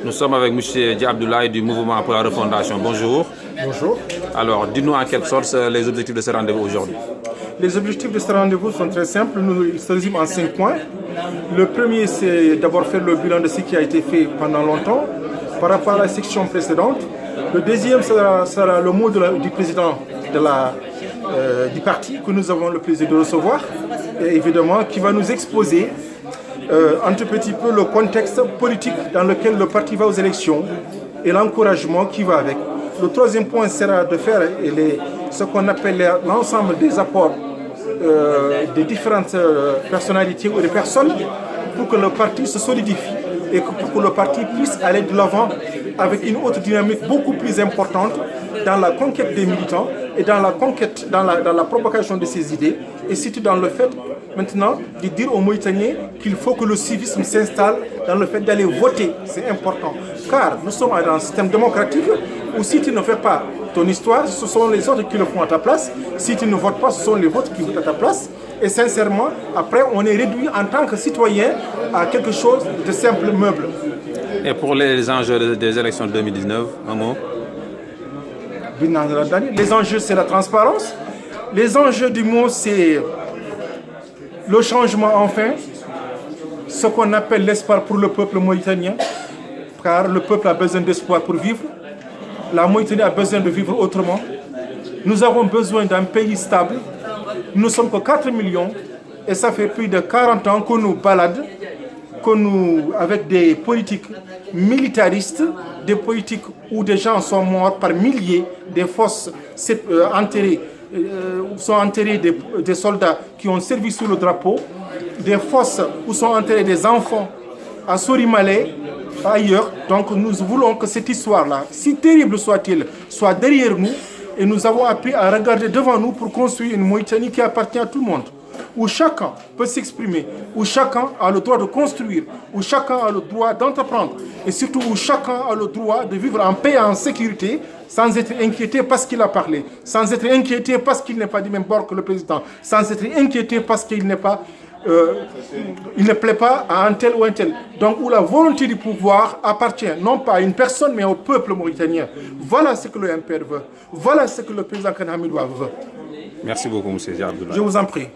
Nous sommes avec M. Dia Abdoulaye du Mouvement pour la Refondation. Bonjour. Bonjour. Alors, dis-nous en quelque sorte les objectifs de ce rendez-vous aujourd'hui. Les objectifs de ce rendez-vous sont très simples. Ils se résument en 5 points. Le premier, c'est d'abord faire le bilan de ce qui a été fait pendant longtemps par rapport à la section précédente. Le deuxième sera le mot du président du parti que nous avons le plaisir de recevoir, et évidemment qui va nous exposer un tout petit peu le contexte politique dans lequel le parti va aux élections et l'encouragement qui va avec. Le troisième point sera de faire ce qu'on appelle l'ensemble des apports des différentes personnalités ou des personnes pour que le parti se solidifie et pour que le parti puisse aller de l'avant avec une autre dynamique beaucoup plus importante dans la conquête des militants et dans la propagation de ces idées, et surtout dans le fait maintenant de dire aux Mauritaniens qu'il faut que le civisme s'installe dans le fait d'aller voter. C'est important, car nous sommes dans un système démocratique où si tu ne fais pas ton histoire, ce sont les autres qui le font à ta place. Si tu ne votes pas, ce sont les votes qui votent à ta place. Et sincèrement, après, on est réduit en tant que citoyen à quelque chose de simple meuble. Et pour les enjeux des élections de 2019, un mot? Les enjeux, c'est la transparence. Les enjeux du mot, c'est le changement enfin, ce qu'on appelle l'espoir pour le peuple mauritanien, car le peuple a besoin d'espoir pour vivre. La Mauritanie a besoin de vivre autrement. Nous avons besoin d'un pays stable. Nous ne sommes que 4 millions et ça fait plus de 40 ans qu'on nous balade, avec des politiques militaristes, des politiques où des gens sont morts par milliers, des fosses enterrées, sont enterrés des soldats qui ont servi sous le drapeau, des fosses où sont enterrés des enfants à Sorimalais, ailleurs. Donc nous voulons que cette histoire-là, si terrible soit-elle, soit derrière nous, et nous avons appris à regarder devant nous pour construire une Mauritanie qui appartient à tout le monde, où chacun peut s'exprimer, où chacun a le droit de construire, où chacun a le droit d'entreprendre, et surtout où chacun a le droit de vivre en paix et en sécurité, sans être inquiété parce qu'il a parlé, sans être inquiété parce qu'il n'est pas du même bord que le président, sans être inquiété parce qu'il ne plaît pas à un tel ou un tel. Donc où la volonté du pouvoir appartient non pas à une personne mais au peuple mauritanien. Voilà ce que le MPR veut. Voilà ce que le président Kanamidou veut. Merci beaucoup, M. Dia Abdoulaye. Je vous en prie.